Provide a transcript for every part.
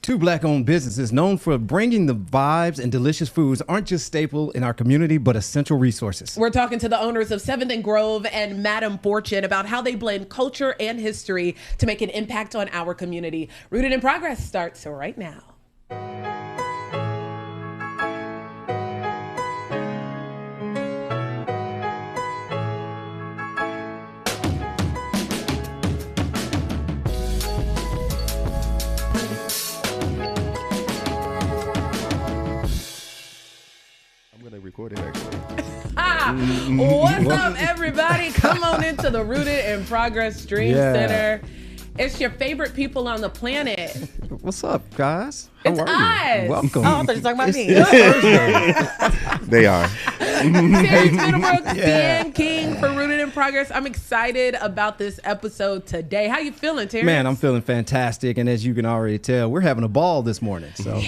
Two Black-owned businesses known for bringing the vibes and delicious foods aren't just staple in our community, but essential resources. We're talking to the owners of 7th and Grove and Madam Fortune about how they blend culture and history to make an impact on our community. Rooted in Progress starts right now. Recording actually. What's up, everybody? Come on into the Rooted in Progress Dream Center. It's your favorite people on the planet. What's up, guys? How It's are us. you? Welcome. Oh, I thought you were talking about me. They are. Terry Middlebrooks, Dan King for Rooted in Progress. I'm excited about this episode today. How you feeling, Terry? Man, I'm feeling fantastic, and as you can already tell, we're having a ball this morning. So,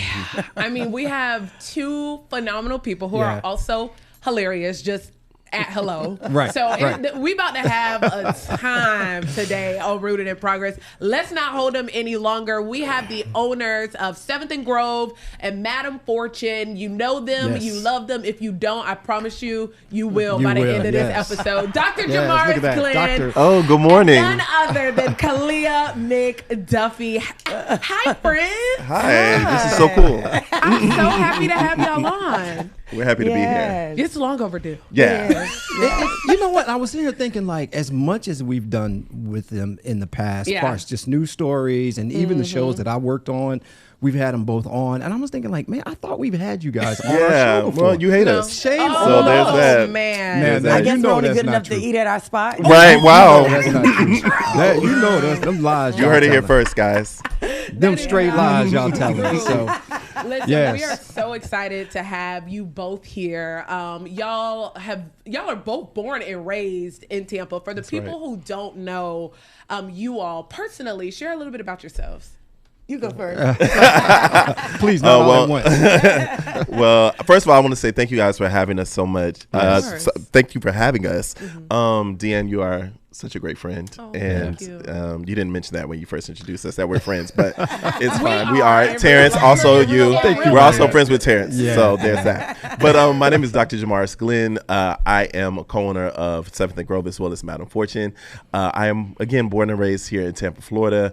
I mean, we have two phenomenal people who are also hilarious. Just at hello. Right. So we about to have a time today on Rooted in Progress. Let's not hold them any longer. We have the owners of 7th and Grove and Madam Fortune. You know them. Yes. You love them. If you don't, I promise you, you will You by the will, end of yes. this episode. Dr. Yes, look Jamaris at that. Glenn. Doctor. Oh, good morning. None other than Khalilah McDuffie. Hi, friends. Hi. This is so cool. I'm so happy to have y'all on. We're happy to be here. It's long overdue. Yeah. you know what? I was sitting here thinking, like, as much as we've done with them in the past, as far as just news stories and even the shows that I worked on, we've had them both on. And I was thinking, like, man, I thought we've had you guys on our show before. Well, you hate us. Shame So there's that. Man. Man, I guess you we're know only that's good not enough true. to eat at our spot. Right. Wow. That's not true. That, you know them lies. You heard it here first, guys. Them straight lies y'all telling. So, Listen, yes. we are so excited to have you both here. Y'all are both born and raised in Tampa. For the people who don't know you all personally, share a little bit about yourselves. You go first. please, not all at once. Well, first of all, I want to say thank you guys for having us so much. Yes. Thank you for having us. Deanne, you are such a great friend. Oh, and thank you. You didn't mention that when you first introduced us, that we're friends, but it's We fine. We are. are. Terrence, also you. Thank you. We're also friends with Terrence. Yeah. So there's that. But my name is Dr. Jamaris Glenn. I am a co-owner of 7th and Grove as well as Madam Fortune. I am, again, born and raised here in Tampa, Florida.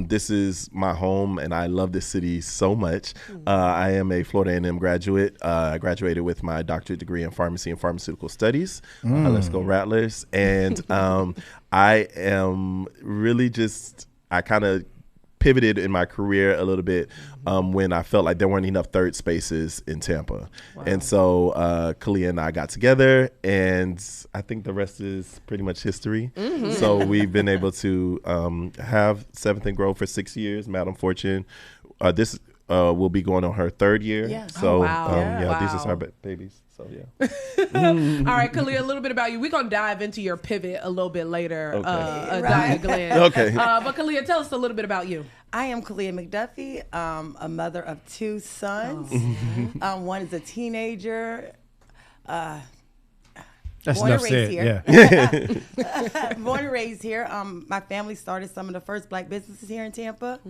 This is my home, and I love this city so much. I am a Florida A&M graduate. I graduated with my doctorate degree in pharmacy and pharmaceutical studies. Let's go Rattlers. And I am really I kind of pivoted in my career a little bit when I felt like there weren't enough third spaces in Tampa. Wow. And so Khalilah and I got together, and I think the rest is pretty much history. So we've been able to have 7th and Grove for 6 years, Madam Fortune. This will be going on her 3rd year. Yeah. So Wow. these are our babies. So yeah. All right, Khalilah, a little bit about you. We're going to dive into your pivot a little bit later, Okay. Dr. Glenn. Okay. But Khalilah, tell us a little bit about you. I am Khalilah McDuffie, a mother of 2 sons. One is a teenager. That's Born and enough raised said. here. Yeah. Born and raised here. My family started some of the first Black businesses here in Tampa.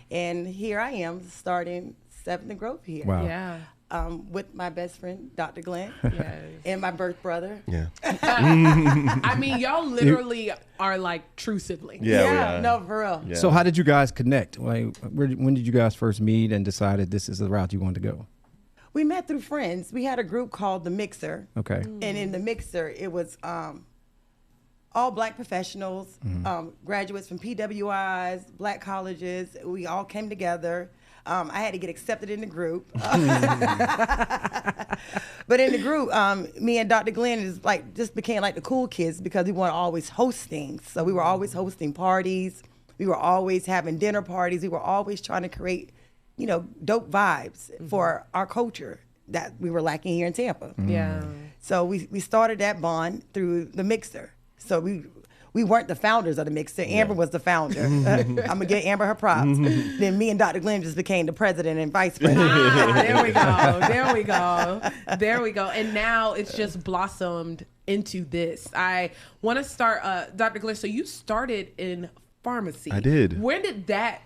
And here I am starting 7th and Grove here. Wow. Yeah. With my best friend, Dr. Glenn, Yes. and my birth brother. Yeah. I mean, y'all literally are like true siblings. Yeah, we are. No, for real. Yeah. So how did you guys connect? Like, when did you guys first meet and decided this is the route you wanted to go? We met through friends. We had a group called The Mixer. Okay. And in The Mixer, it was all Black professionals, graduates from PWIs, Black colleges. We all came together. I had to get accepted in the group. But in the group, me and Dr. Glenn just became like the cool kids because we want to always host things. So we were always hosting parties. We were always having dinner parties. We were always trying to create, dope vibes for our culture that we were lacking here in Tampa. Yeah. So we started that bond through The Mixer. So we weren't the founders of The Mixer. Amber was the founder. I'm going to give Amber her props. Then me and Dr. Glenn just became the president and vice president. There we go. There we go. There we go. And now it's just blossomed into this. I want to start, Dr. Glenn, so you started in pharmacy. I did. Where did that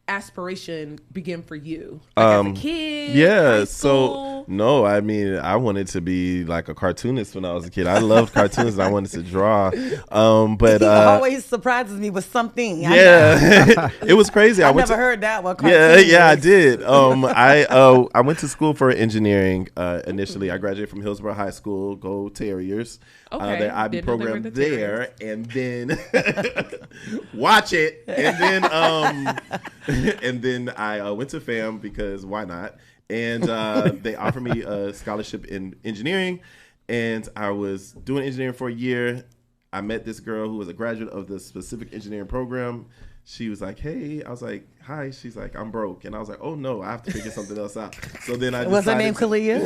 aspiration begin for you? Like as a kid? Yeah, high so school? no, I mean, I wanted to be like a cartoonist when I was a kid. I loved cartoons and I wanted to draw. But He always surprises me with something. yeah, it was crazy. I never heard that one. Yeah, I did. I went to school for engineering initially. I graduated from Hillsborough High School. Go Terriers! Okay, their IB didn't know they were program the there, and then watch it, and then I went to FAM because why not? And they offered me a scholarship in engineering, and I was doing engineering for a year. I met this girl who was a graduate of the specific engineering program. She was like, hey. I was like, hi. She's like, I'm broke. And I was like, oh, no, I have to figure something else out. So then I What's her name, Khalilah?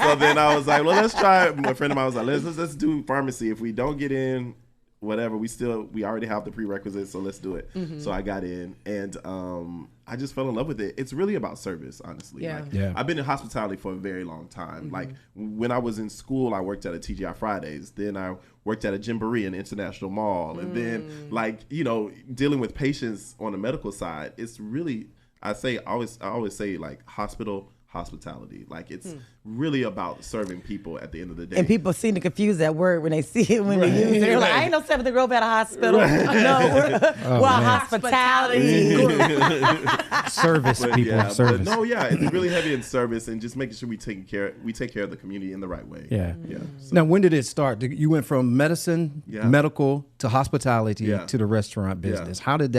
So then I was like, well, let's try. My friend of mine was like, let's do pharmacy. If we don't get in, whatever, we already have the prerequisites, so let's do it. So I got in, and I just fell in love with it. It's really about service, honestly. Yeah. I've been in hospitality for a very long time. Like when I was in school, I worked at a TGI Fridays. Then I worked at a Gymboree in International Mall. And then dealing with patients on the medical side, it's really, I always say like hospitality. Like it's really about serving people at the end of the day. And people seem to confuse that word when they see it, when they use it. They're like, I ain't no 7th grade at a hospital. No, we're hospitality. Service But people, yeah, service. But no, yeah, it's really heavy in service and just making sure we take care of the community in the right way. Yeah. So, Now, when did it start? You went from medicine, medical, to hospitality, to the restaurant business. How did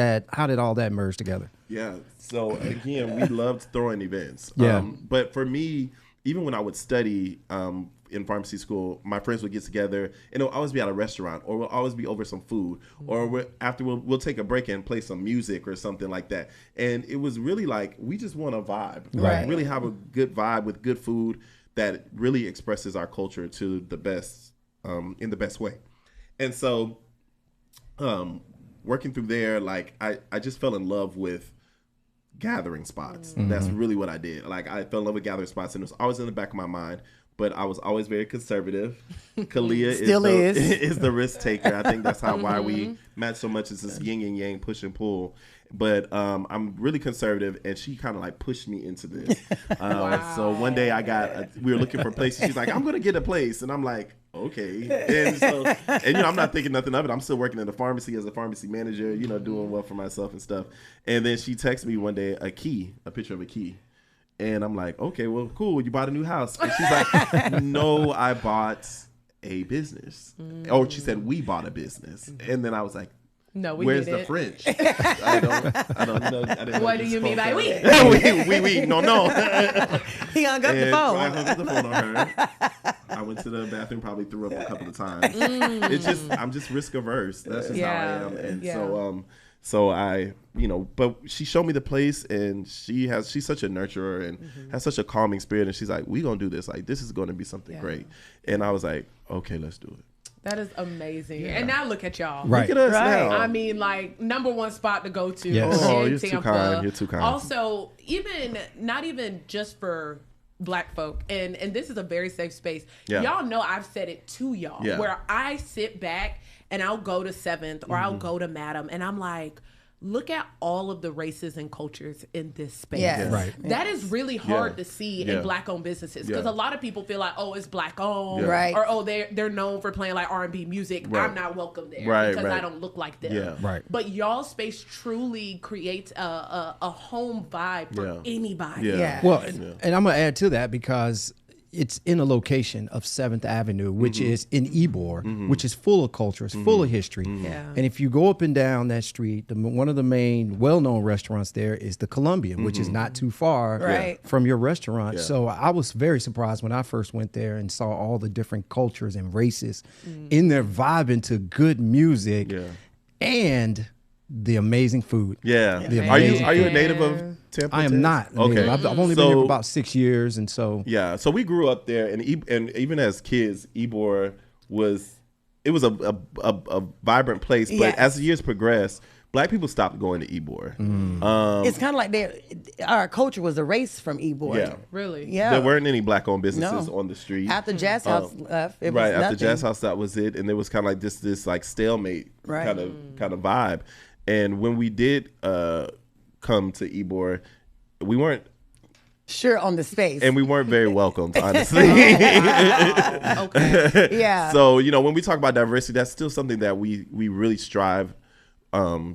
all that merge together? yeah. So again, we loved throwing events. Yeah. But for me, even when I would study in pharmacy school, my friends would get together and it'll always be at a restaurant, or we'll always be over some food, or we'll take a break and play some music or something like that. And it was really like, we just want a vibe, Right. really have a good vibe with good food that really expresses our culture to the best, in the best way. And so working through there, like I just fell in love with gathering spots. That's really what I did. Like I fell in love with gathering spots, and it was always in the back of my mind. But I was always very conservative. Khalilah is the risk taker. I think that's why we match so much. It's this yin and yang, push and pull. But I'm really conservative, and she kind of like pushed me into this. So one day we were looking for places. She's like, I'm going to get a place. And I'm like, okay. And I'm not thinking nothing of it. I'm still working in the pharmacy as a pharmacy manager, doing well for myself and stuff. And then she texted me one day a picture of a key. And I'm like, okay, well, cool. You bought a new house. And she's like, no, I bought a business. Or she said, we bought a business. And then I was like, no, we where's did the it. French? I don't know. I didn't What know do you mean by we? we, no. He hung up the phone. I hung up the phone on her. I went to the bathroom, probably threw up a couple of times. I'm just risk averse. That's just how I am. And so I, but she showed me the place, and she's such a nurturer and has such a calming spirit. And she's like, we gonna do this. Like, this is going to be something great. And I was like, okay, let's do it. That is amazing. Yeah. And now look at y'all. Right. Look at us now. I mean, like, #1 spot to go to. Yes. Oh, in you're Tampa. too kind. You're too kind. Also, not even just for Black folk, and this is a very safe space. Yeah. Y'all know I've said it to y'all, where I sit back and I'll go to 7th or I'll go to Madam, and I'm like, look at all of the races and cultures in this space. Yes. Right. That is really hard to see in Black-owned businesses, because a lot of people feel like, oh, it's Black-owned, Right. or oh, they're known for playing like R&B music. Right. I'm not welcome there because Right. I don't look like them. Yeah. Right. But y'all space truly creates a home vibe for anybody. Yeah. Well, and I'm going to add to that because it's in a location of 7th Avenue, which is in Ybor, which is full of culture, it's full of history. Yeah. And if you go up and down that street, one of the main well-known restaurants there is the Colombian, which is not too far from your restaurant. Yeah. So I was very surprised when I first went there and saw all the different cultures and races in there vibing to good music and the amazing food. Yeah. The Are you amazing a native of Tampa? I am not. Okay. I've only been there for about 6 years, and so So we grew up there, and even as kids, Ybor was a vibrant place. But as the years progressed, Black people stopped going to Ybor. It's kind of like our culture was erased from Ybor. Yeah. Really? Yeah. There weren't any Black-owned businesses on the street. After Jazz House left, it was Right, nothing. after Jazz House, that was it, and there was kind of like this like stalemate kind of vibe. And when we did come to Ybor, we weren't sure on the space, and we weren't very welcomed, honestly. Okay. Yeah. So, you know, when we talk about diversity, that's still something that we really strive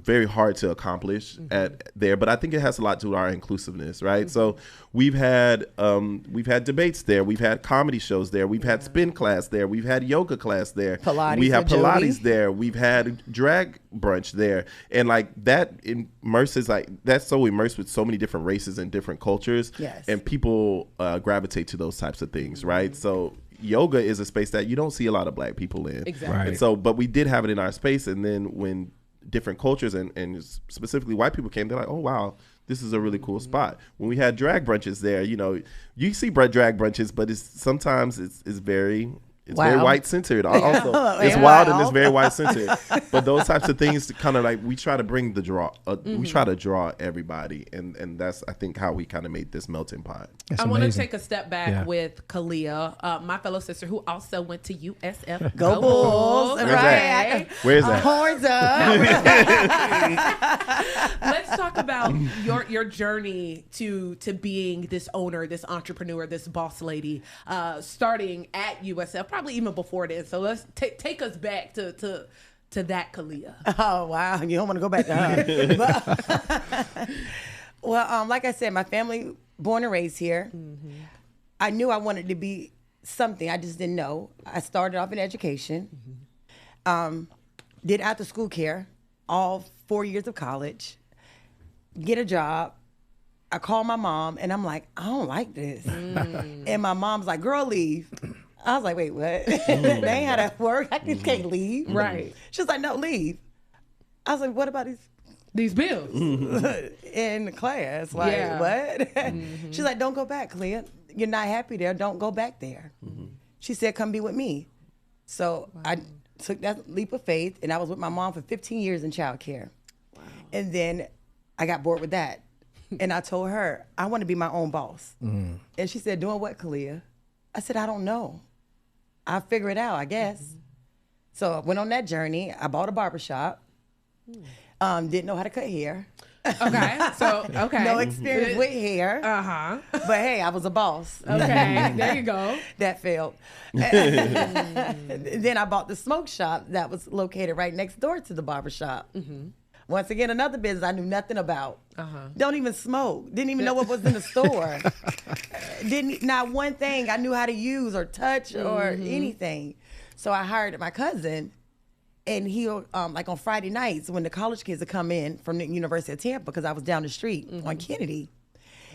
very hard to accomplish at there, but I think it has a lot to do with our inclusiveness, right? So we've had debates there, we've had comedy shows there, we've had spin class there, we've had yoga class there, we have Pilates there, we've had drag brunch there, and like that immerses, like that's so immersed with so many different races and different cultures, and people gravitate to those types of things, right? So yoga is a space that you don't see a lot of Black people in, exactly. Right. And so, but we did have it in our space, and then when different cultures and specifically white people came, they're like, oh wow, this is a really cool spot. When we had drag brunches there, you know, you see drag brunches, but sometimes it's very white centered. Also, it's wild and it's very white centered. But those types of things, kind of like we try to bring the draw. We try to draw everybody, and that's I think how we kind of made this melting pot. I want to take a step back with Khalilah, my fellow sister who also went to USF. Go Bulls! Where's Right. Where's that? Horns up. Let's talk about your journey to being this owner, this entrepreneur, this boss lady, starting at USF, probably even before then. So let's take us back to that Khalilah. Oh wow, you don't want to go back to her. But, well, like I said, my family born and raised here. I knew I wanted to be something. I just didn't know. I started off in education. Did after school care, all 4 years of college. Get a job. I called my mom and I'm like, I don't like this. And my mom's like, girl, leave. I was like, wait, what? They ain't how that work. I just can't leave. Right. She's like, no, leave. I was like, what about These bills. in class? Like, what? She's like, don't go back, Khalilah. You're not happy there. Don't go back there. She said, come be with me. So I took that leap of faith, and I was with my mom for 15 years in child care. Wow. And then I got bored with that. And I told her, I want to be my own boss. And she said, doing what, Khalilah? I said, I don't know. I'll figure it out, I guess. So I went on that journey. I bought a barbershop. Didn't know how to cut hair. Okay. No experience with hair. But hey, I was a boss. Okay. There you go. That failed. Then I bought the smoke shop that was located right next door to the barbershop. Once again, another business I knew nothing about. Don't even smoke. Didn't even know what was in the store. Not one thing I knew how to use or touch or anything. So I hired my cousin, and he'll, like on Friday nights when the college kids would come in from the University of Tampa, because I was down the street on Kennedy,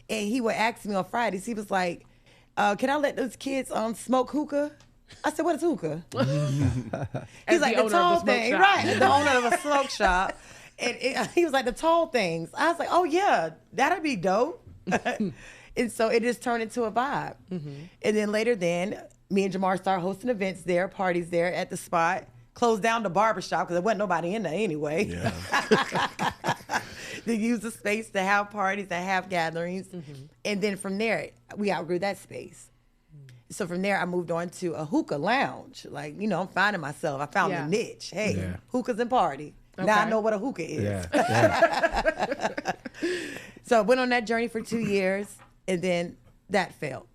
and he would ask me on Fridays, he was like, can I let those kids smoke hookah? I said, what is hookah? He's like, the tall thing. Right, the owner of a smoke shop. And he was like, the tall things. I was like, oh yeah, that'd be dope. And so it just turned into a vibe. And then later me and Jamaris started hosting events there, parties there at the spot. Closed down the barbershop because there wasn't nobody in there anyway. They use the space to have parties, to have gatherings. And then from there, we outgrew that space. So from there, I moved on to a hookah lounge. Like, you know, I'm finding myself. I found a niche. Hey, hookahs and party. Okay. Now I know what a hookah is. So I went on that journey for 2 years, and then that failed.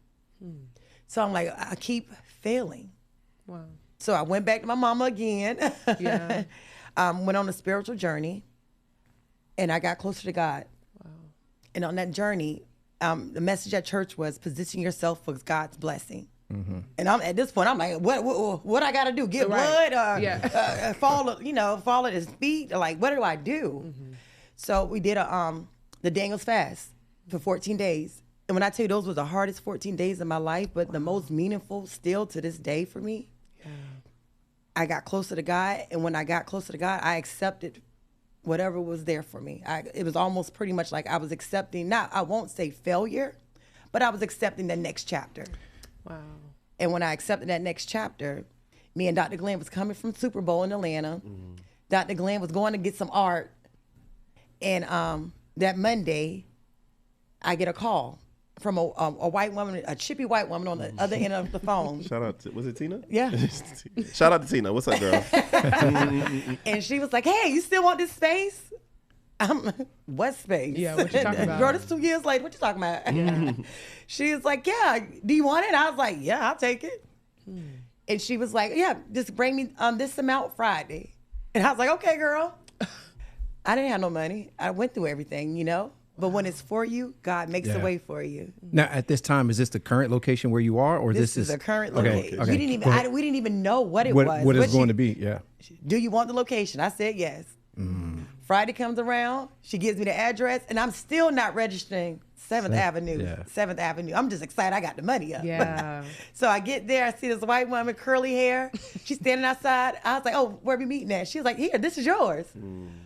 So I'm like, I keep failing. Wow. So I went back to my mama again. Went on a spiritual journey, and I got closer to God. Wow. And on that journey, the message at church was position yourself for God's blessing. And at this point, I'm like, what I got to do? Get blood? Fall at his feet? Like, what do I do? So we did the Daniel's fast for 14 days. And when I tell you those were the hardest 14 days of my life, but the most meaningful still to this day for me, I got closer to God. And when I got closer to God, I accepted whatever was there for me. It was almost pretty much like I was accepting, I won't say failure, but I was accepting the next chapter. Wow. And when I accepted that next chapter, me and Dr. Glenn was coming from Super Bowl in Atlanta. Dr. Glenn was going to get some art. And that Monday, I get a call from a white woman, a chippy white woman on the other end of the phone. Shout out to, was it Tina? Yeah. Shout out to Tina. What's up, girl? And she was like, hey, you still want this space? What space? Yeah, what you talking about? Girl, this 2 years later. What you talking about? Yeah. She was like, yeah, do you want it? I was like, yeah, I'll take it. And she was like, yeah, just bring me this amount Friday. And I was like, okay, girl. I didn't have no money. I went through everything, you know? But when it's for you, God makes a way for you. Now, at this time, is this the current location where you are, or this is the current location? Okay. We didn't even know what it was. What it's going to be? Yeah. Do you want the location? I said yes. Friday comes around, she gives me the address, and I'm still not registering 7th Avenue. Yeah. 7th Avenue. I'm just excited I got the money up. Yeah. So I get there, I see this white woman, curly hair. She's standing outside. I was like, oh, where we meeting at? She was like, here, this is yours.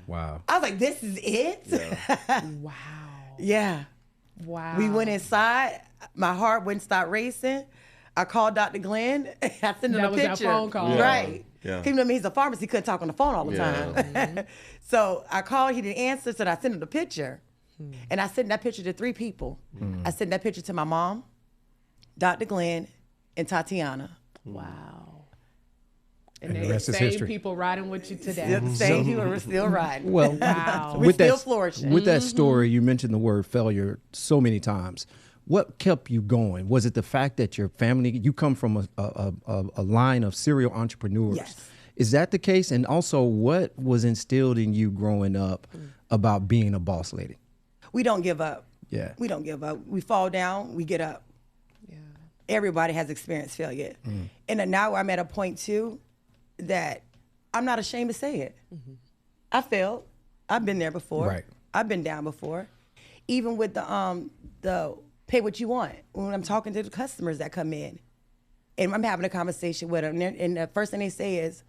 Wow. I was like, this is it? Yeah. Wow. Yeah. Wow. We went inside. My heart wouldn't stop racing. I called Dr. Glenn. I sent him That a was picture. that phone call. Yeah. Right. Yeah. Because, you know, he's a pharmacist. He couldn't talk on the phone all the time. So I called. He didn't answer. So I sent him the picture. And I sent that picture to 3 people. I sent that picture to my mom, Dr. Glenn, and Tatiana. Wow. And And the they're rest the is same history. people riding with you today. The same people were still riding. Well, Wow. We're still flourishing. With that story, you mentioned the word failure so many times. What kept you going? Was it the fact that your family, you come from a line of serial entrepreneurs? Yes. Is that the case? And also, what was instilled in you growing up about being a boss lady? We don't give up. Yeah. We don't give up. We fall down, we get up. Yeah. Everybody has experienced failure. And then now I'm at a point too that I'm not ashamed to say it. I failed. I've been there before. Right. I've been down before. Even with the pay what you want. When I'm talking to the customers that come in and I'm having a conversation with them and the first thing they say is,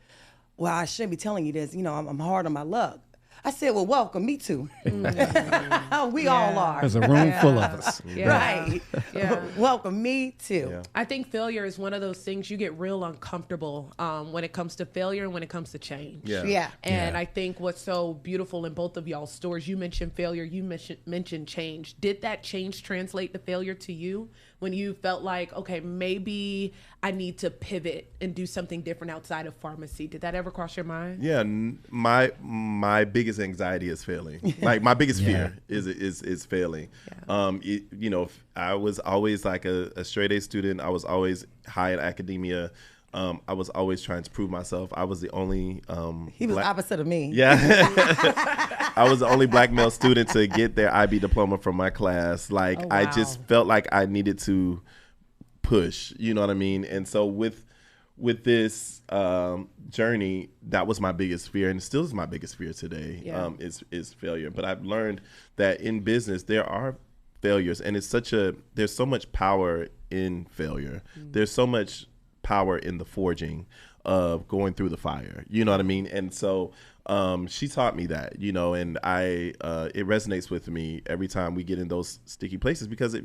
well, I shouldn't be telling you this. You know, I'm hard on my luck. I said, well, welcome, me too. We all are. There's a room full of us. Yeah. Right. Yeah. Welcome, me too. Yeah. I think failure is one of those things you get real uncomfortable when it comes to failure and when it comes to change. Yeah. Yeah. And Yeah. I think what's so beautiful in both of y'all's stories, you mentioned failure, you mentioned change. Did that change translate to failure to you when you felt like, okay, maybe I need to pivot and do something different outside of pharmacy? Did that ever cross your mind? Yeah, my biggest anxiety is failing. Like my biggest fear is failing. You know, I was always like a straight A student. I was always high in academia. I was always trying to prove myself. I was the only He was opposite of me. Yeah. I was the only black male student to get their IB diploma from my class. Like Oh, I wow. just felt like I needed to push, you know what I mean? And so with this journey, that was my biggest fear, and it still is my biggest fear today. Yeah. Is failure. But I've learned that in business there are failures, and there's so much power in failure. There's so much power in the forging of going through the fire, you know what I mean? And so she taught me that, you know, and it resonates with me every time we get in those sticky places, because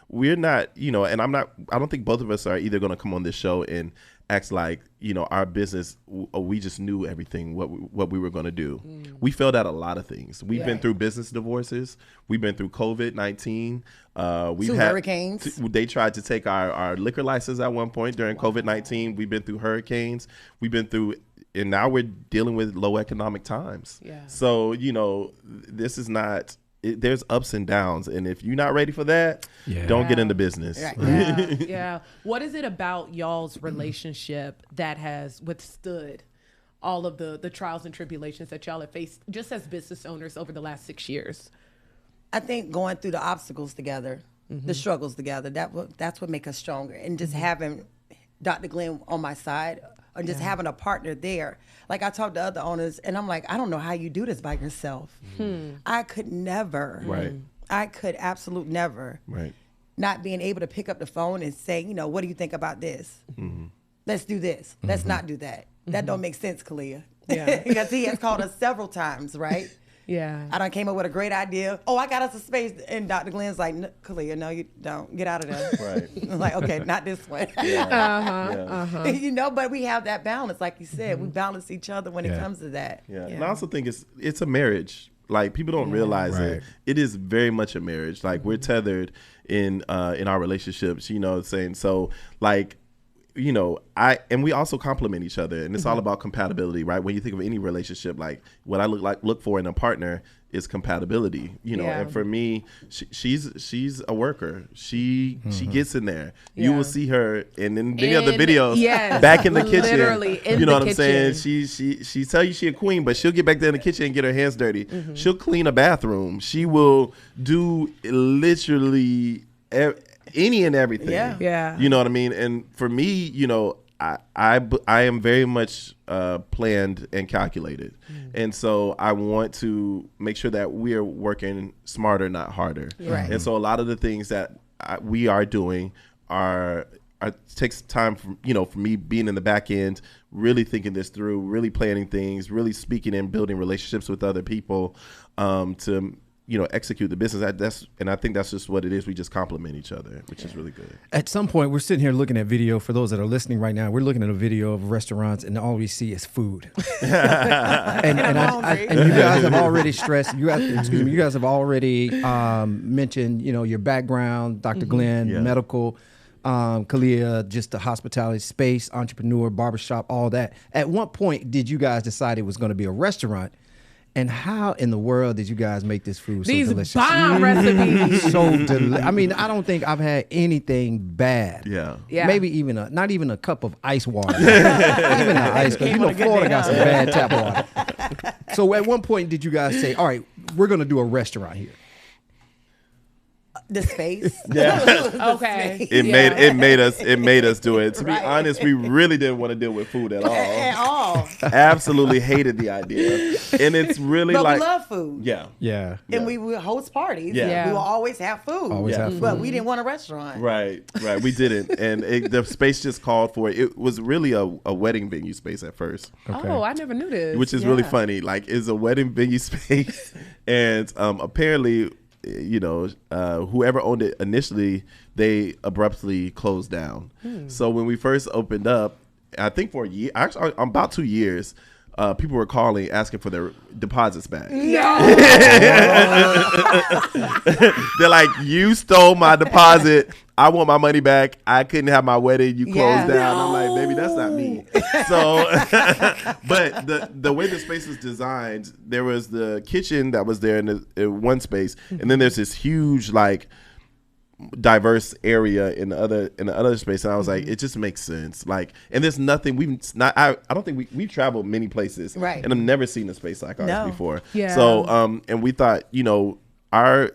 we're not, you know, and I don't think both of us are either going to come on this show and act like, you know, our business, we just knew everything, what we were going to do. We failed at a lot of things. We've been through business divorces. We've been through COVID-19. We've 2 had hurricanes. They tried to take our liquor license at one point during COVID-19. We've been through hurricanes. We've been through, and now we're dealing with low economic times. Yeah. So, you know, this is not, there's ups and downs. And if you're not ready for that, don't get into business. Right. Yeah. What is it about y'all's relationship that has withstood all of the trials and tribulations that y'all have faced just as business owners over the last 6 years? I think going through the obstacles together, the struggles together, that's what makes us stronger. And just having Dr. Glenn on my side, or just having a partner there. Like I talk to other owners and I'm like, I don't know how you do this by yourself. I could never. Right. I could absolutely never. Right. Not being able to pick up the phone and say, you know, what do you think about this? Let's do this. Let's not do that. That don't make sense, Khalilah. Yeah. Because he has called us several times, right? Yeah. I done came up with a great idea. Oh, I got us a space. And Dr. Glenn's like, Khalilah, no, you don't. Get out of there. Right. I'm like, okay, not this one. You know, but we have that balance. Like you said, we balance each other when it comes to that. Yeah. And I also think it's a marriage. Like people don't realize it. It is very much a marriage. Like we're tethered in our relationships, you know what I'm saying? So like we also complement each other, and it's all about compatibility, right? When you think of any relationship, like what I look for in a partner is compatibility, and for me, she's a worker. She gets in there. You will see her in many of the videos back in the kitchen. Literally in you know the what kitchen. I'm saying? She tell you she a queen, but she'll get back there in the kitchen and get her hands dirty. She'll clean a bathroom. She will do literally any and everything. Yeah. You know what I mean? And for me, I am very much planned and calculated. And so I want to make sure that we are working smarter, not harder. Right. And so a lot of the things that we are doing takes time from, for me being in the back end, really thinking this through, really planning things, really speaking and building relationships with other people to execute the business. And I think that's just what it is. We just complement each other, which is really good. At some point, we're sitting here looking at video. For those that are listening right now, we're looking at a video of restaurants, and all we see is food. and you guys have already stressed. You guys have already mentioned, your background, Dr. Glenn, medical. Khalilah, just the hospitality space, entrepreneur, barbershop, all that. At what point did you guys decide it was going to be a restaurant? And how in the world did you guys make this food so delicious? These bomb recipes. I mean, I don't think I've had anything bad. Yeah. Maybe even not even a cup of ice water. Even the ice, because Florida got some bad tap water. So at one point did you guys say, all right, we're going to do a restaurant here? The space. Okay. It made us do it. To be honest, we really didn't want to deal with food at all. At all. Absolutely hated the idea. And it's really but like we love food. Yeah. And we would host parties. Yeah. We will always have food. Have food. But we didn't want a restaurant. Right. We didn't. And the space just called for it. It was really a wedding venue space at first. Okay. Oh, I never knew this. Which is really funny. Like, it's a wedding venue space. And apparently, whoever owned it initially, they abruptly closed down. So when we first opened up, I think for a year, actually about 2 years, people were calling asking for their deposits back. No. They're like, you stole my deposit. I want my money back. I couldn't have my wedding. You closed down. I'm like, baby, that's not me. So, but the way the space was designed, there was the kitchen that was there in one space, and then there's this huge diverse area in the other space, and I was like, it just makes sense. Like, and there's nothing I don't think we've traveled many places, right? And I've never seen a space like ours before. Yeah. So, and we thought, our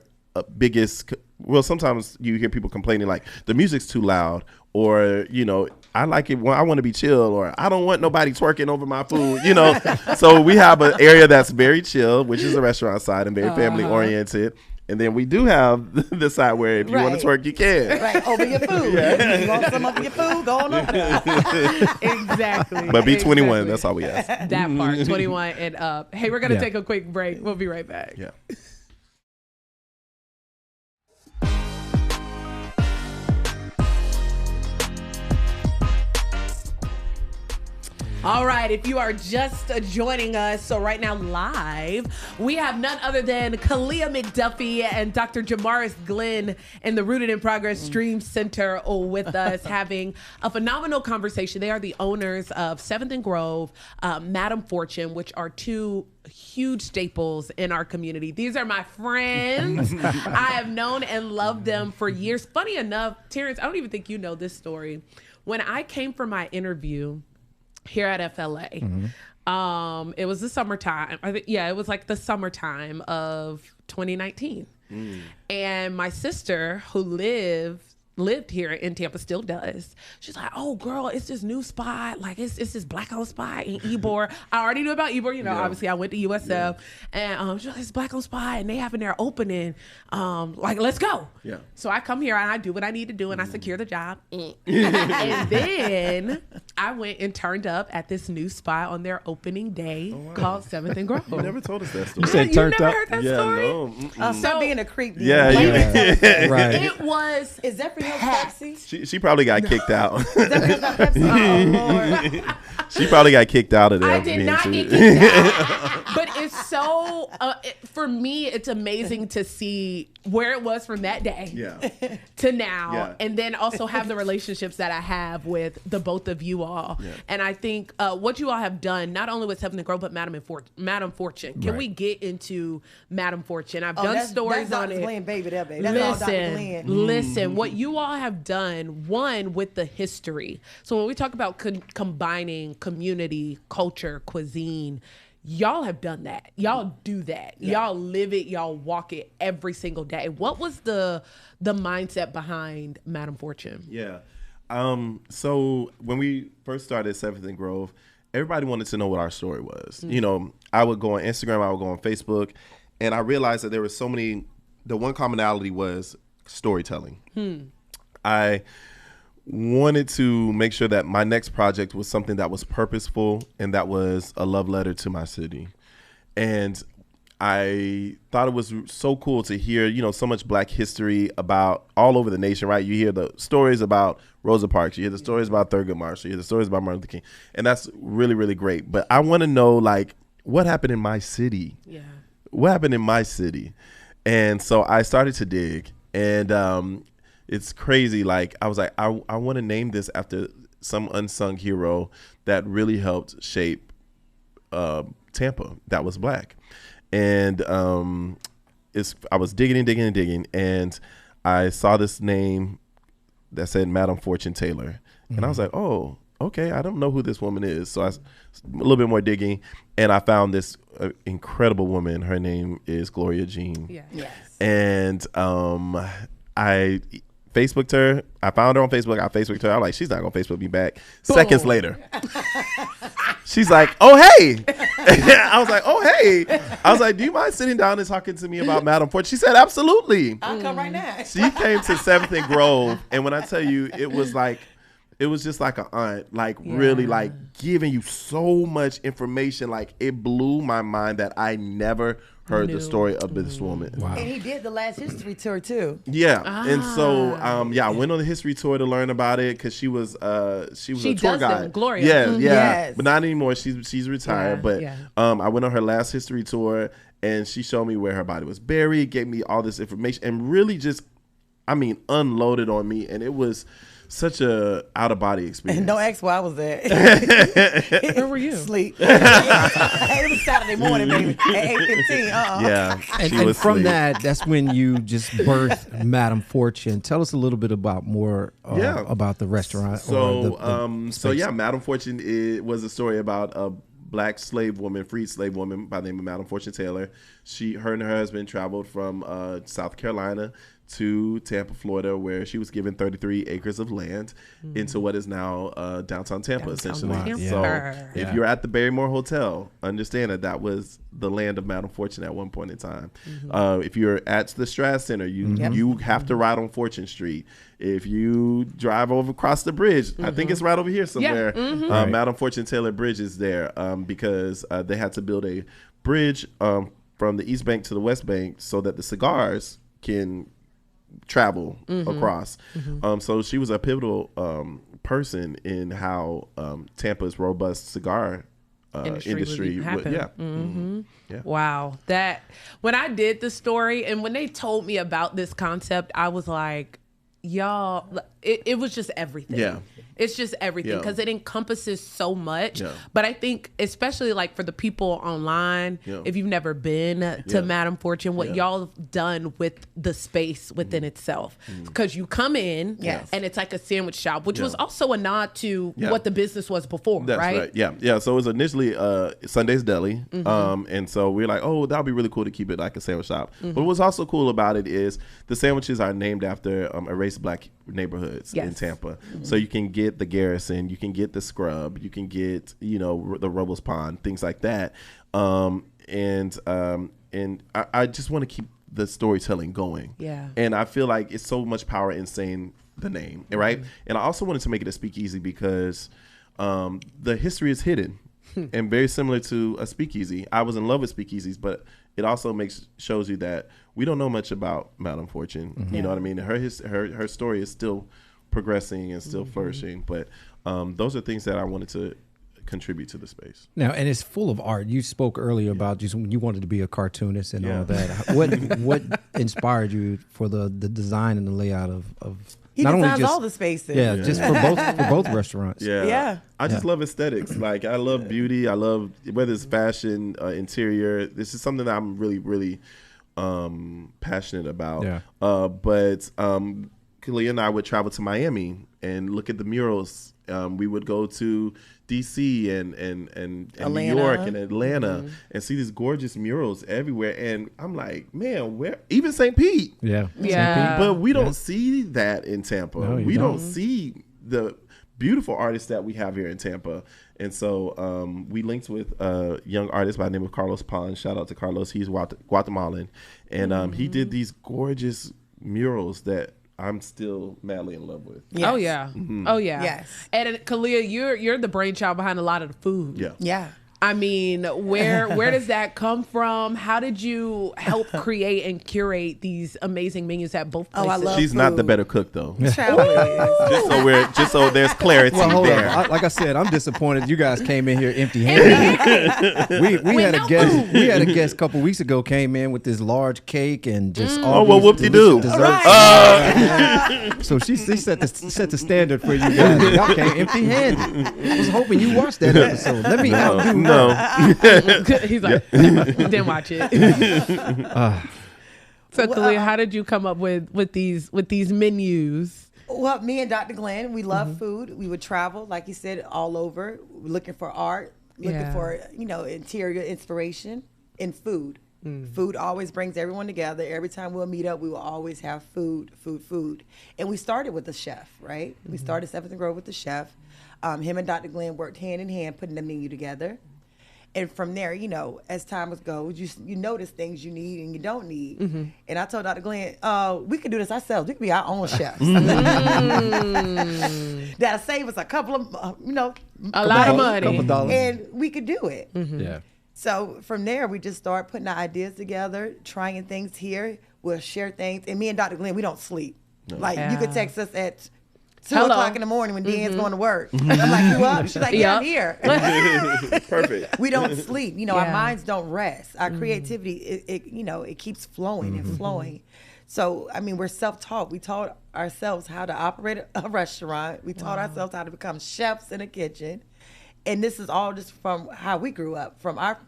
biggest. Well, sometimes you hear people complaining like the music's too loud, or I like it when I want to be chill, or I don't want nobody twerking over my food, So we have an area that's very chill, which is the restaurant side, and very family oriented. And then we do have the side where if you want to twerk, you can. Right, over your food. You want some of your food, go on over there. Exactly. But be 21, that's all we ask. That part, 21 and up. Hey, we're going to take a quick break. We'll be right back. Yeah. All right, if you are just joining us, so right now live, we have none other than Khalilah McDuffie and Dr. Jamaris Glenn in the Rooted in Progress Stream Center with us having a phenomenal conversation. They are the owners of 7th and Grove, Madam Fortune, which are two huge staples in our community. These are my friends. I have known and loved them for years. Funny enough, Terrence, I don't even think you know this story. When I came for my interview here at FLA, it was the summertime. It was like the summertime of 2019. And my sister, who lived here in Tampa, still does. She's like, oh girl, it's this new spot. Like it's this black-owned spot in Ybor. I already knew about Ybor, obviously I went to USF. And she's like, it's black-owned spot and they having their opening. Like, let's go. Yeah. So I come here and I do what I need to do and I secure the job. And then I went and turned up at this new spot on their opening day called 7th and Grove. You never told us that story. You said turned never heard that story? No. Stop being a creep. Yeah. Right. It was Is that for your Pepsi? She probably got kicked out. Is that because of Pepsi? Oh, Lord. She probably got kicked out of there. I did not get kicked out. But it's so, for me, it's amazing to see where it was from that day to now. Yeah. And then also have the relationships that I have with the both of you all. Yeah. And I think what you all have done, not only with 7th and Grove, but Madam Fortune. Can we get into Madam Fortune? I've done stories that's on it. Glenn, baby, that baby. That's all Dr. Glenn. Listen, what you all have done, one, with the history. So when we talk about combining community, culture, cuisine, y'all have done that. Y'all do that. Y'all live it. Y'all walk it every single day. What was the mindset behind Madam Fortune? Yeah. So when we first started 7th and Grove, everybody wanted to know what our story was. You know, I would go on Instagram, I would go on Facebook, and I realized that there were so many. The one commonality was storytelling. I wanted to make sure that my next project was something that was purposeful and that was a love letter to my city. And I thought it was so cool to hear, you know, so much Black history about all over the nation, right? You hear the stories about Rosa Parks, you hear the stories about Thurgood Marshall, you hear the stories about Martin Luther King, and that's really, really great. But I want to know, like, what happened in my city? Yeah. What happened in my city? And so I started to dig, and it's crazy. Like, I was like, I want to name this after some unsung hero that really helped shape Tampa that was Black. And I was digging, and I saw this name that said Madam Fortune Taylor. And I was like, oh, okay, I don't know who this woman is. So I was a little bit more digging, and I found this incredible woman. Her name is Gloria Jean. Yeah. Yes. And I Facebooked her. I found her on Facebook. I Facebooked her. I'm like, she's not going to Facebook me back. Boom. Seconds later, she's like, oh, hey. I was like, oh, hey. I was like, do you mind sitting down and talking to me about Madam Fortune? She said, absolutely. I'll come right now. She came to 7th and Grove. And when I tell you, it was just like an aunt, like really like giving you so much information. Like, it blew my mind that I never heard the story of this woman. Wow. And he did the last history tour too. Yeah. And so I went on the history tour to learn about it, because she was a tour guide. Gloria. Yeah, yes. But not anymore. She's retired. But I went on her last history tour, and she showed me where her body was buried, gave me all this information, and really just, unloaded on me. And it was such a out-of-body experience. And don't ask where I was at. Where were you? Sleep. It was Saturday morning, baby, at 8:15. Yeah. And from that's when you just birthed Madam Fortune. Tell us a little bit about about the restaurant. So, Madam Fortune was a story about a Black slave woman, freed slave woman by the name of Madam Fortune Taylor. Her and her husband traveled from South Carolina to Tampa, Florida, where she was given 33 acres of land into what is now downtown Tampa, essentially. Wow. Yeah. So if you're at the Barrymore Hotel, understand that was the land of Madam Fortune at one point in time. If you're at the Strass Center, you have to ride on Fortune Street. If you drive across the bridge, I think it's right over here somewhere, Madam Fortune Taylor Bridge is there because they had to build a bridge from the East Bank to the West Bank so that the cigars can travel across. So she was a pivotal person in how Tampa's robust cigar industry would. Wow. That when I did the story and when they told me about this concept, I was like, y'all, it was just everything. Yeah. It's just everything because it encompasses so much. Yeah. But I think especially like for the people online, if you've never been to Madam Fortune, what y'all have done with the space within itself. Because you come in and it's like a sandwich shop, which was also a nod to what the business was before, That's right? Yeah. So it was initially Sunday's Deli. And so we were like, oh, that would be really cool to keep it like a sandwich shop. But what's also cool about it is the sandwiches are named after erased Black neighborhoods in Tampa. So you can get the Garrison, you can get the Scrub, you can get, the Rebels Pond, things like that. And I just want to keep the storytelling going. Yeah. And I feel like it's so much power in saying the name, right? And I also wanted to make it a speakeasy because the history is hidden. And very similar to a speakeasy. I was in love with speakeasies, but it also shows you that we don't know much about Madam Fortune. You know what I mean? Her story is still progressing and still flourishing, but those are things that I wanted to contribute to the space. Now, and it's full of art. You spoke earlier about you wanted to be a cartoonist and all that. What inspired you for the design and the layout of he not designs only just all the spaces. Yeah, just for both restaurants. Yeah. I just love aesthetics. Like I love beauty. I love whether it's fashion, interior. This is something that I'm really, really passionate about. Yeah. But Khalilah and I would travel to Miami and look at the murals. We would go to DC and New York and Atlanta and see these gorgeous murals everywhere. And I'm like, man, where even St. Pete. Yeah. But we don't see that in Tampa. No, we don't see the beautiful artists that we have here in Tampa. And so we linked with a young artist by the name of Carlos Pons. Shout out to Carlos. He's Guatemalan. And he did these gorgeous murals that I'm still madly in love with. Yes. Oh yeah. Oh yeah. Yes. And Khalilah, you're the brainchild behind a lot of the food. Yeah. Yeah. I mean, where does that come from? How did you help create and curate these amazing menus at both places? I love She's food. not the better cook though. just so there's clarity there. Like I said, I'm disappointed you guys came in here empty-handed. we had a guest. We had a guest a couple weeks ago came in with this large cake and just all these whoop-de-doo. desserts. Right. So she set the standard for you guys. Y'all came empty-handed. I was hoping you watched that episode. Let me outdo. No. He's like, didn't watch it. So Khalilah, how did you come up with these menus? Well, me and Dr. Glenn, we love food. We would travel, like you said, all over, looking for art, looking for interior inspiration in food. Food always brings everyone together. Every time we'll meet up, we will always have food. And we started with the chef, right? We started 7th and Grove with the chef. Him and Dr. Glenn worked hand in hand, putting the menu together. And from there, as time goes, you notice things you need and you don't need. And I told Dr. Glenn, we could do this ourselves. We could be our own chefs. That'll save us a couple of, a lot of money. Couple dollars. And we could do it. Yeah. So from there, we just start putting our ideas together, trying things here. We'll share things. And me and Dr. Glenn, we don't sleep. No. You could text us at 2 o'clock in the morning when Dan's going to work. I'm like, you up? She's like, yeah, I'm here. Perfect. We don't sleep. Our minds don't rest. Our creativity, it keeps flowing and flowing. So, I mean, we're self-taught. We taught ourselves how to operate a restaurant. We taught ourselves how to become chefs in a kitchen. And this is all just from how we grew up, from our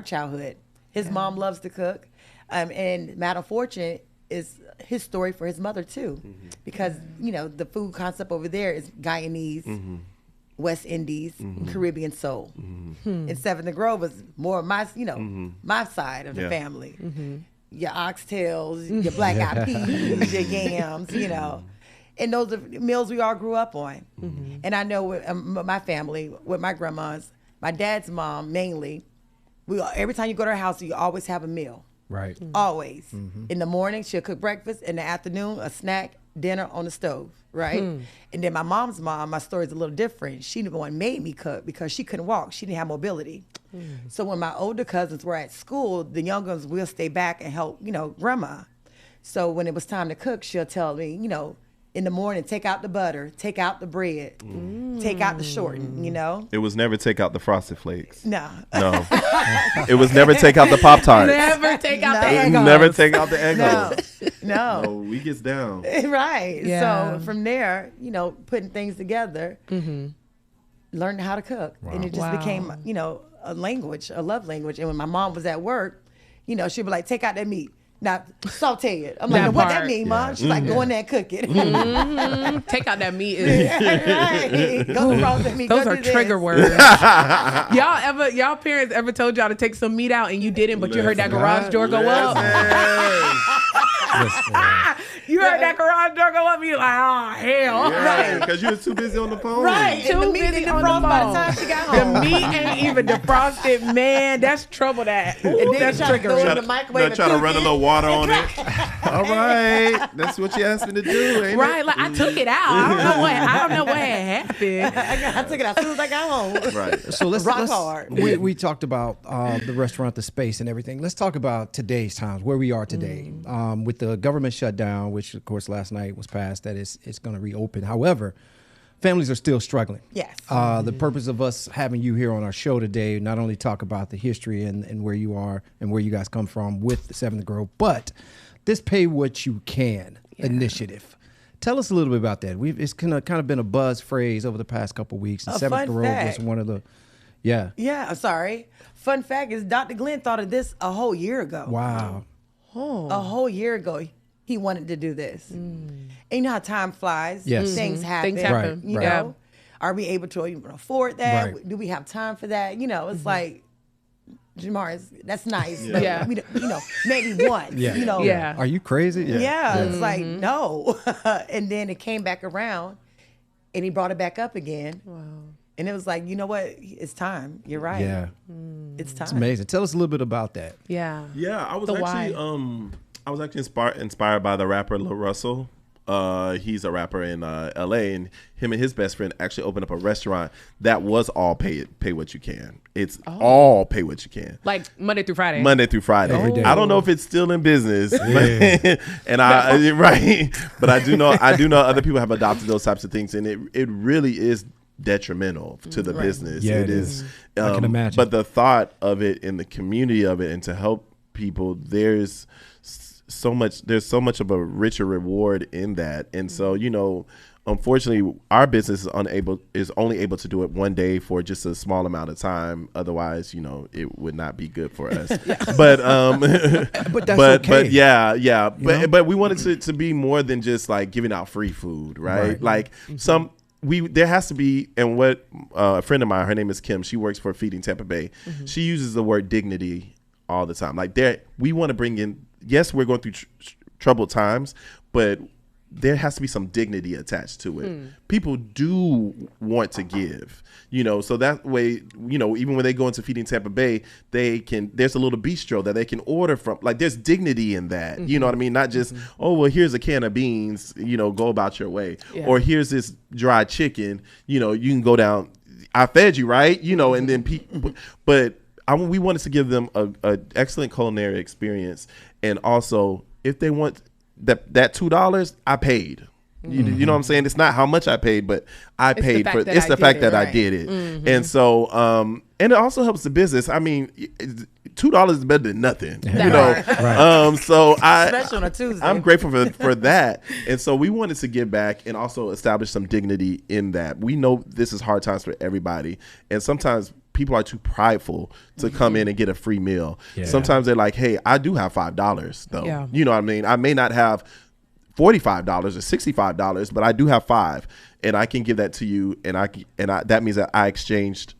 childhood. His mom loves to cook. And Madam Fortune is his story for his mother too, because the food concept over there is Guyanese, West Indies, Caribbean soul, and 7th and Grove is more of my my side of the family. Your oxtails, your black eyed peas, your yams, and those are meals we all grew up on. And I know with my family, with my grandmas, my dad's mom mainly, every time you go to her house, you always have a meal. Right. Always. In the morning, she'll cook breakfast. In the afternoon, a snack, dinner on the stove, right? And then my mom's mom, my story's a little different. She the one made me cook because she couldn't walk. She didn't have mobility. So when my older cousins were at school, the younger ones will stay back and help, grandma. So when it was time to cook, she'll tell me, in the morning, take out the butter, take out the bread, take out the shorten, It was never take out the Frosted Flakes. No. It was never take out the Pop-Tarts. Never take out the egg. Never take out the egg. No, we gets down. Right. Yeah. So from there, putting things together, learned how to cook. And it just became, a language, a love language. And when my mom was at work, she'd be like, take out that meat. Now, saute it. I'm like, what that mean, Mom? She's like, go in there and cook it. Take out that meat. Right. Go across that meat. Those are trigger words. Y'all parents ever told y'all to take some meat out and you didn't, but you heard that garage door go up? You heard that garage door go up, and you're like, oh, hell. Yeah, because you was too busy on the phone. Right. Too busy on the phone. By the time she got home. The meat ain't even defrosted. Man, that's trouble that. And then that's trigger. in the microwave trying to run a little water on it. All right, that's what you asked me to do, ain't Right, it? like I took it out. I don't know what had happened. I took it out as soon as I got home. Right. So let's hard. We talked about the restaurant, the space, and everything. Let's talk about today's times, where we are today, with the government shutdown, which of course last night was passed that it's going to reopen. However, families are still struggling. Yes. The purpose of us having you here on our show today, not only talk about the history and where you are and where you guys come from with the Seventh Grove, but this Pay What You Can initiative. Tell us a little bit about that. It's kind of been a buzz phrase over the past couple of weeks. And Seventh Grove was one of the, Yeah, I'm sorry. Fun fact is Dr. Glenn thought of this a whole year ago. Wow. A whole year ago. He wanted to do this. And you know how time flies. Yes. Things happen. Things happen. You know, are we able to even afford that? Right. Do we have time for that? You know, it's like, Jamaris, that's nice. But we, you know, maybe once. You know. Yeah. Are you crazy? It's like, no. And then it came back around and he brought it back up again. Wow. And it was like, you know what? It's time. You're right. Yeah. It's time. It's amazing. Tell us a little bit about that. Yeah. Yeah, I was The actually I was actually inspired by the rapper Lil Russell. He's a rapper in LA, and him and his best friend actually opened up a restaurant that was all pay what you can. It's all pay what you can. Like Monday through Friday. Monday through Friday. Every day. I don't know if it's still in business, and but I do know other people have adopted those types of things, and it really is detrimental to the business. Yeah, it is. I can imagine. But the thought of it and the community of it, and to help people, there's so much of a richer reward in that. And so, you know, unfortunately our business is only able to do it one day for just a small amount of time. Otherwise, you know, it would not be good for us. But that's okay. But we wanted it to be more than just like giving out free food, right? Like there has to be, and what a friend of mine, her name is Kim, she works for Feeding Tampa Bay. She uses the word dignity all the time. Like we want to bring in, yes, we're going through troubled times, but there has to be some dignity attached to it. People do want to give, you know, so that way, you know, even when they go into Feeding Tampa Bay, there's a little bistro that they can order from. Like there's dignity in that, you know what I mean? Not just, oh, well, here's a can of beans, you know, go about your way. Yeah. Or here's this dried chicken, you know, you can go down, I fed you, right? You know, and then but we wanted to give them a excellent culinary experience. And also, if they want that $2, I paid. You know what I'm saying? It's not how much I paid, but I paid for. It's the fact that I did it. And so, and it also helps the business. I mean, $2 is better than nothing. You know, so especially on a Tuesday. I'm grateful for that. And so we wanted to give back and also establish some dignity in that. We know this is hard times for everybody, and sometimes people are too prideful to come in and get a free meal. Yeah. Sometimes they're like, hey, I do have $5 though. Yeah. You know what I mean? I may not have $45 or $65, but I do have $5, and I can give that to you. And that means that I exchanged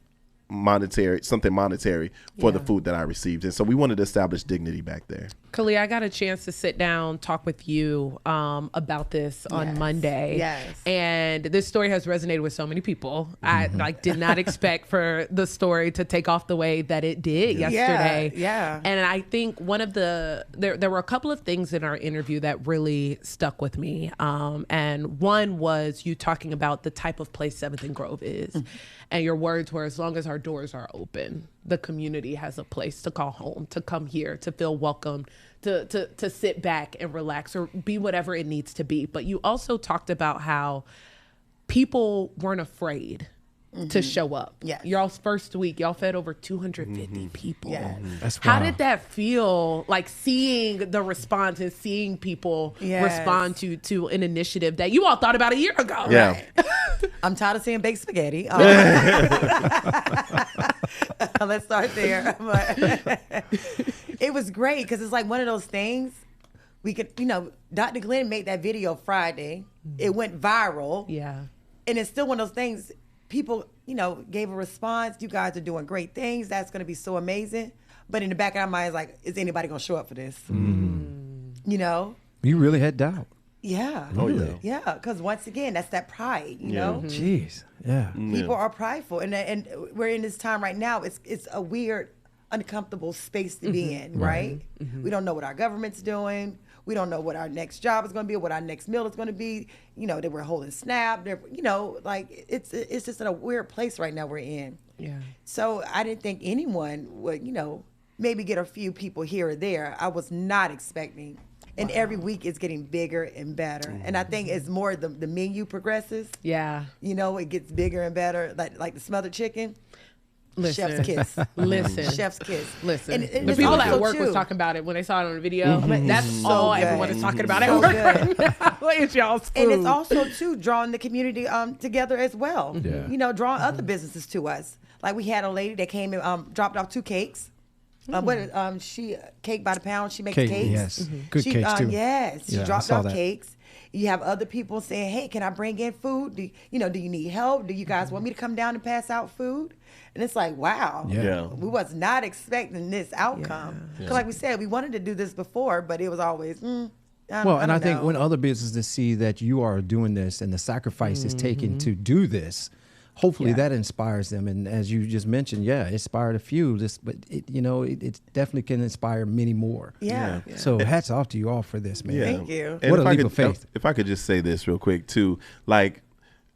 something monetary for the food that I received. And so we wanted to establish dignity back there. Khalilah, I got a chance to sit down, talk with you about this on Monday. Yes. And this story has resonated with so many people. I did not expect for the story to take off the way that it did yesterday. Yeah. And I think there were a couple of things in our interview that really stuck with me. And one was you talking about the type of place 7th and Grove is. And your words were, as long as our doors are open, the community has a place to call home, to come here, to feel welcome, to sit back and relax or be whatever it needs to be. But you also talked about how people weren't afraid to show up. Yeah. Y'all's first week, y'all fed over 250 people. Yeah. That's wild. How did that feel, like seeing the response and seeing people respond to an initiative that you all thought about a year ago? Yeah. Right? I'm tired of seeing baked spaghetti. Let's start there. But it was great because it's like one of those things we could, you know, Dr. Glenn made that video Friday. It went viral. Yeah. And it's still one of those things. People, you know, gave a response. You guys are doing great things. That's going to be so amazing. But in the back of our minds, like, is anybody going to show up for this? You know? You really had doubt. Yeah. Oh, yeah. Yeah, because once again, that's that pride, you know? Jeez. Yeah. People are prideful. And we're in this time right now. It's a weird uncomfortable space to be in, right? We don't know what our government's doing. We don't know what our next job is going to be or what our next meal is going to be. You know, that we're holding SNAP. You know, like it's just in a weird place right now we're in. Yeah. So I didn't think anyone would, you know, maybe get a few people here or there. I was not expecting. And every week it's getting bigger and better. And I think as more the menu progresses, you know, it gets bigger and better. Like the smothered chicken. Listen. Chef's kiss. Listen. Chef's kiss. Listen. And the people at work too. was talking about it when they saw it on the video. That's So all good. everyone is talking about So at work right now. It's y'all's food. And it's also too drawing the community together as well. Yeah. You know, drawing other businesses to us. Like we had a lady that came and dropped off 2 cakes. She cake by the pound. She makes cakes. Yes, good cakes too. Yes, she Yeah, I dropped saw off that. cakes. You have other people saying, "Hey, can I bring in food? Do you need help? Do you guys want me to come down and pass out food?" And it's like, wow, Yeah. we was not expecting this outcome. Because like we said, we wanted to do this before, but it was always, I think when other businesses see that you are doing this and the sacrifice is taken to do this, hopefully that inspires them. And as you just mentioned, inspired a few. But it definitely can inspire many more. Yeah. So hats off to you all for this, man. Thank you. And What if a I leap could, of faith. If I could just say this real quick too, like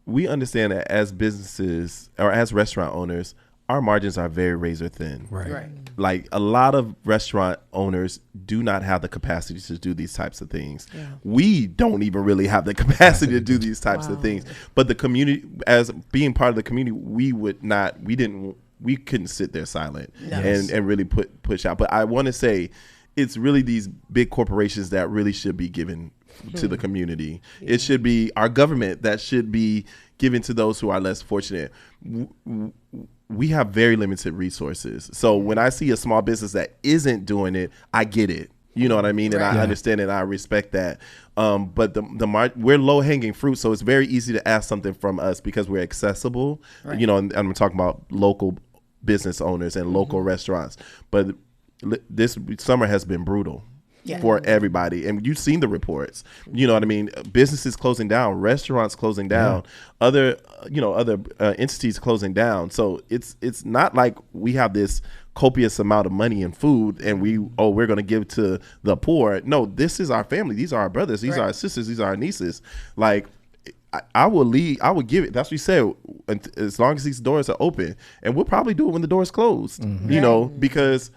we understand that as businesses or as restaurant owners, our margins are very razor thin. Right. Like a lot of restaurant owners do not have the capacity to do these types of things. Yeah. We don't even really have the capacity to do these types of things. But the community, as being part of the community, we couldn't sit there silent and really push out. But I want to say it's really these big corporations that really should be given to the community. It should be our government that should be given to those who are less fortunate. We have very limited resources. So when I see a small business that isn't doing it, I get it. You know what I mean? And I understand and I respect that. But we're low hanging fruit. So it's very easy to ask something from us because we're accessible, you know, and I'm talking about local business owners and local restaurants. But this summer has been brutal. For everybody. And you've seen the reports, you know what I mean? Businesses closing down, restaurants closing down, other entities closing down. So it's not like we have this copious amount of money and food and we're going to give to the poor. No, this is our family. These are our brothers. These are our sisters. These are our nieces. Like, I would give it. That's what we said. As long as these doors are open, and we'll probably do it when the doors closed, you know, because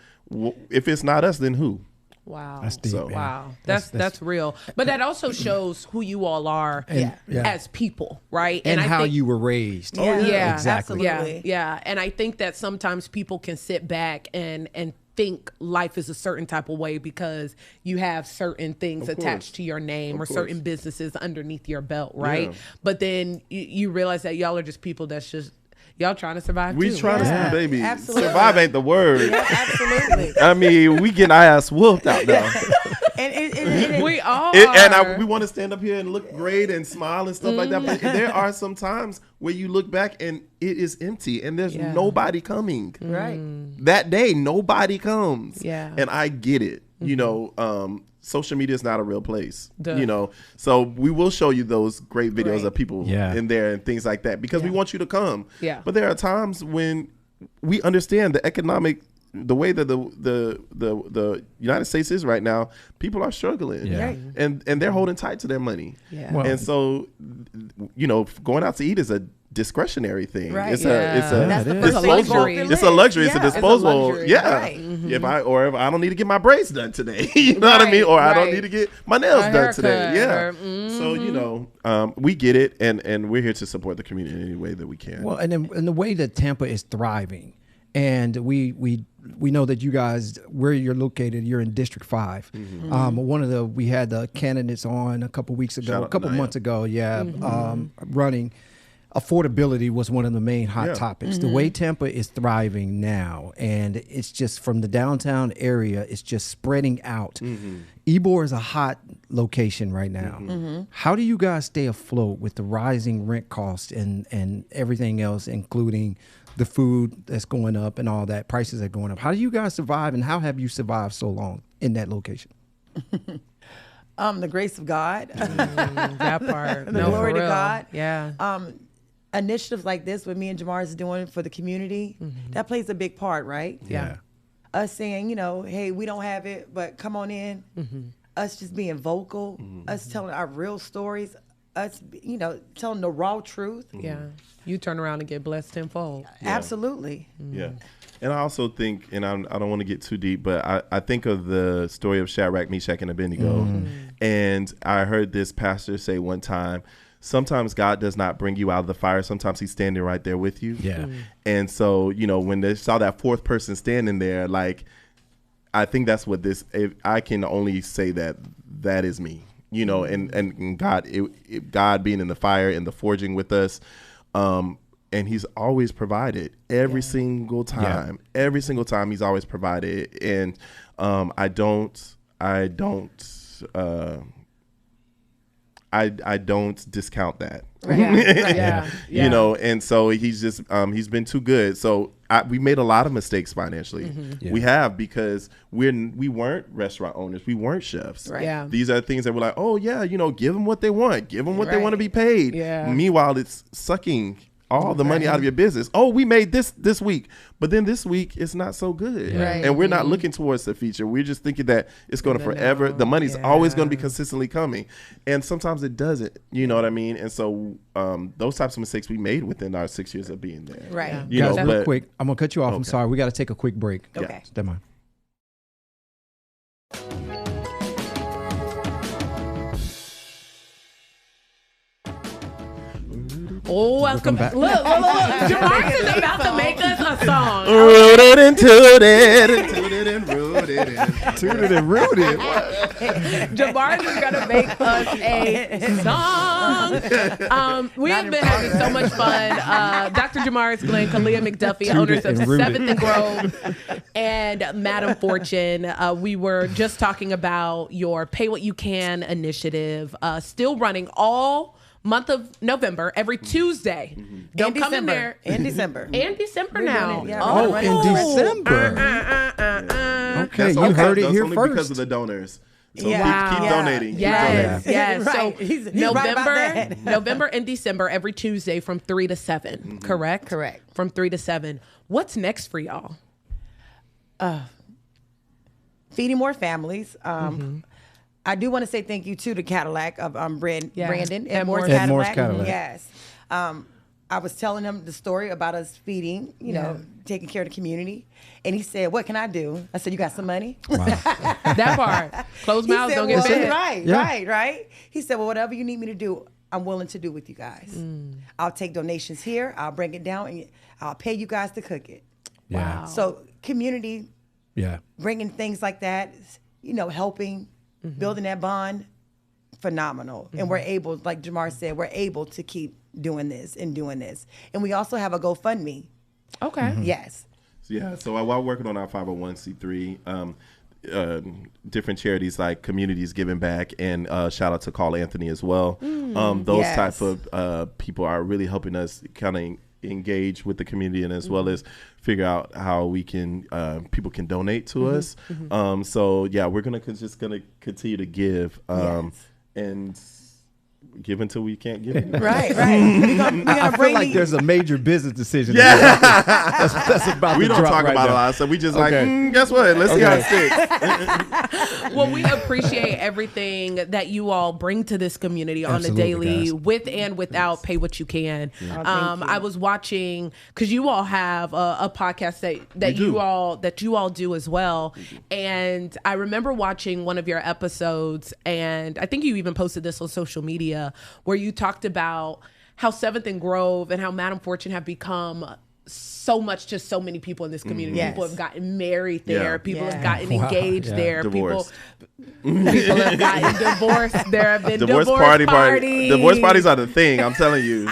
if it's not us, then who? Wow. That's deep, man. Wow. That's real. But that also shows who you all are as people, right? And I how think, you were raised. Yeah, exactly. Absolutely. Yeah. And I think that sometimes people can sit back and think life is a certain type of way because you have certain things attached to your name or certain businesses underneath your belt, right? Yeah. But then you realize that y'all are just people that's just y'all trying to survive We too. trying to survive, baby. Absolutely. Survive ain't the word. Yeah, absolutely. I mean, we getting our ass whooped out now. and We all We want to stand up here and look great and smile and stuff like that. But there are some times where you look back and it is empty and there's nobody coming. right. That day, nobody comes. Yeah. And I get it. You know, social media is not a real place. Duh. You know, so we will show you those great videos of people in there and things like that because we want you to come. Yeah. But there are times when we understand the way that the United States is right now, people are struggling. Yeah. Right. And they're holding tight to their money. Yeah. Well, And so, you know, going out to eat is a discretionary thing. Right. It's Yeah. That's the It first is. thing you disposable. go off the It's a list. luxury. It's a Yeah. disposable. luxury. Yeah. Right. If I don't need to get my braids done today, you know what I mean, or I don't Right. need to get my nails A done today. haircut, Yeah. or, So you know, we get it, and we're here to support the community in any way that we can. Well, and the way that Tampa is thriving, and we know that you guys, where you're located, you're in District 5. We had the candidates on a couple weeks ago, Shout out a couple to Naya. months ago, running. Affordability was one of the main hot topics. The way Tampa is thriving now, and it's just from the downtown area, it's just spreading out. Ybor is a hot location right now. How do you guys stay afloat with the rising rent costs and everything else, including the food that's going up and all that, prices are going up? How do you guys survive, and how have you survived so long in that location? The grace of God. that part. The glory for to real. God. Yeah. Initiatives like this, what me and Jamaris is doing for the community, that plays a big part, right? Yeah. us saying, you know, hey, we don't have it, but come on in. Us just being vocal, us telling our real stories, us, you know, telling the raw truth. Yeah. You turn around and get blessed tenfold. Absolutely. Yeah. And I also think, and I don't want to get too deep, but I think of the story of Shadrach, Meshach, and Abednego. And I heard this pastor say one time, sometimes God does not bring you out of the fire. Sometimes he's standing right there with you. Yeah. And so, you know, when they saw that fourth person standing there, like, I think that's what this, I can only say that is me, you know, and God, God being in the fire and the forging with us, and he's always provided every single time. Every single time he's always provided. And I don't discount that. Right. You know, and so he's just he's been too good. So we made a lot of mistakes financially. We have, because we weren't restaurant owners, we weren't chefs. Right. Yeah. These are things that we're like, oh yeah, you know, give them what they want, give them what they want to be paid. Yeah. Meanwhile, it's sucking all the money out of your business. Oh, we made this week, but then this week it's not so good. Right. And we're not looking towards the future. We're just thinking that it's going to forever. The money's always going to be consistently coming. And sometimes it doesn't, you know what I mean? And so those types of mistakes we made within our 6 years of being there. Right. Yeah. You Guys, know, real but quick, I'm going to cut you off. I'm sorry. We got to take a quick break. Okay. Step on. Oh, welcome back. Look. Jamaris is about to make us a song. Rooted and tooted and tooted and rooted and Tooted and rooted. Jamaris is going to make us a song. We have been having so much fun. Dr. Jamaris Glenn, Khalilah McDuffie, owners of and rooted. 7th and Grove and Madam Fortune. We were just talking about your Pay What You Can initiative, still running all month of November, every Tuesday. Don't come in there. In December. And December now. Oh, in December. Okay, you heard it here only first. because of the donors. So Yeah. keep donating. Yes, Keep donating. yes. Right. So He's right about that. November and December, every Tuesday from 3 to 7. Correct? Correct. From 3 to 7. What's next for y'all? Feeding more families. I do want to say thank you to Cadillac of Brandon Ed and Moore's Moore's Moore's Cadillac. Cadillac. Yes. I was telling him the story about us feeding, you know, taking care of the community. And he said, what can I do? I said, you got some money? That part. Closed He mouths said, don't get fed. Right. He said, well, whatever you need me to do, I'm willing to do with you guys. I'll take donations here. I'll bring it down and I'll pay you guys to cook it. Yeah. So community, Yeah. bringing things like that, you know, helping, building that bond, phenomenal. And we're able, like Jamar said, we're able to keep doing this. And we also have a GoFundMe. Okay. Yes. Yeah, so while working on our 501c3, different charities like Communities Giving Back, and shout out to Carl Anthony as well. Those Yes. type of people are really helping us kind of engage with the community, and as well as figure out how we can people can donate to us. So yeah, we're just gonna continue to give and give until we can't give anymore. Right. We're gonna I feel bring like the- there's a major business decision. That's about We to don't drop talk right about now. a lot, so we just Okay. like, guess what? Let's see how it sticks. Well, we appreciate everything that you all bring to this community on Absolutely, a daily, guys. with and without Pay What You Can. thank you. I was watching, because you all have a podcast that you all do as well, and I remember watching one of your episodes, and I think you even posted this on social media, where you talked about how 7th and Grove and how Madam Fortune have become so much to so many people in this community. Yes. People have gotten married there. Yeah. People have Yeah. gotten Wow. engaged Yeah. there. Divorced. People have gotten divorced. There have been Divorce parties. Divorce parties are the thing. I'm telling you,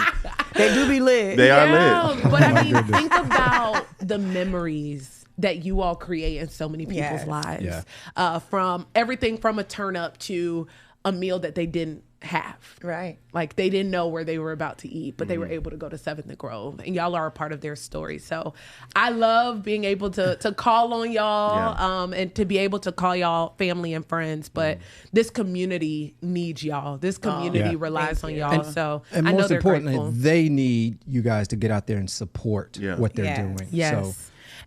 They do be lit. they are Yeah, lit. but I mean, think about the memories that you all create in so many people's Yes. lives. Yeah. From everything from a turn up to a meal that they didn't have. Right. Like they didn't know where they were about to eat, but they were able to go to 7th and Grove, and y'all are a part of their story. So I love being able to call on y'all, and to be able to call y'all family and friends. But this community needs y'all. This community Yeah. relies Thank on you. y'all. So And I know most they're importantly, grateful. they need you guys to get out there and support what they're Yes. doing. Yes. So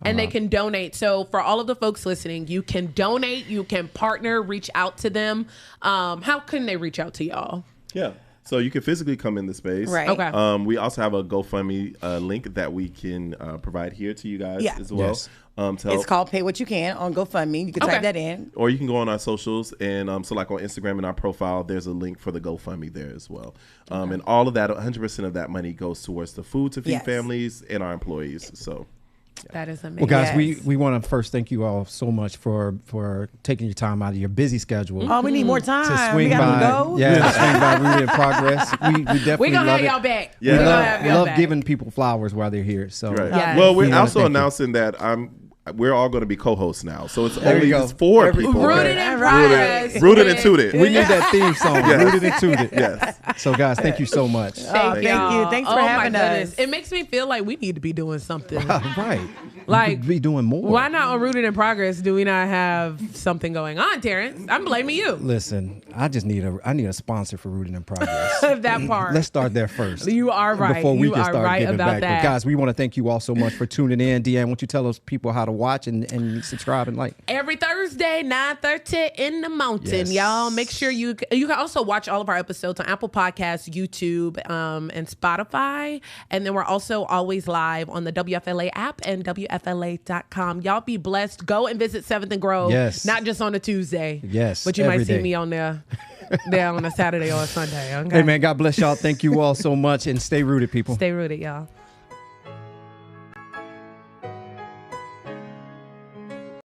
and they can donate. So for all of the folks listening, you can donate, you can partner, reach out to them. How can they reach out to y'all? Yeah. So you can physically come in the space. Right. Okay. We also have a GoFundMe link that we can provide here to you guys as well. Yes. To help. It's called Pay What You Can on GoFundMe. You can type that in. Or you can go on our socials, and so like on Instagram in our profile, there's a link for the GoFundMe there as well. And all of that, 100% of that money goes towards the food to feed families and our employees. So. That is amazing. Well, guys, we want to first thank you all so much for taking your time out of your busy schedule. Oh, we need more time. To swing we gotta by, go. to swing by Rooted in Progress. We definitely We're going to love have it. y'all back. Yeah. We're going to have y'all love back. giving people flowers while they're here. So, Right. Yes. Well, we're We wanna also thank you. announcing that we're all going to be co-hosts now. So it's There only you go. it's 4 people. Rooted in Progress. Rooted and Tooted. we need that theme song, Rooted and Tooted. Yes. So, guys, thank you so much. Thank you. Thanks for having us. It makes me feel like we need to be doing something. Right. Like, We could be doing more. Why not on Rooted in Progress do we not have something going on, Terrence? I'm blaming you. Listen, I need a sponsor for Rooted in Progress. That part. Let's start there first. You are right. Before we You can are start right giving about back. that. But guys, we want to thank you all so much for tuning in. Deanne, won't you tell us people how to watch and subscribe and like? Every Thursday, 9:30 in the mountain, Yes. y'all. Make sure you can also watch all of our episodes on Apple Podcasts, YouTube, and Spotify. And then we're also always live on the WFLA app and WFLA.com. Y'all be blessed. Go and visit 7th and Grove. Yes. Not just on a Tuesday. Yes, But you might every see day. me on there on a Saturday or a Sunday. Okay? Hey man, God bless y'all. Thank you all so much and stay rooted, people. Stay rooted, y'all.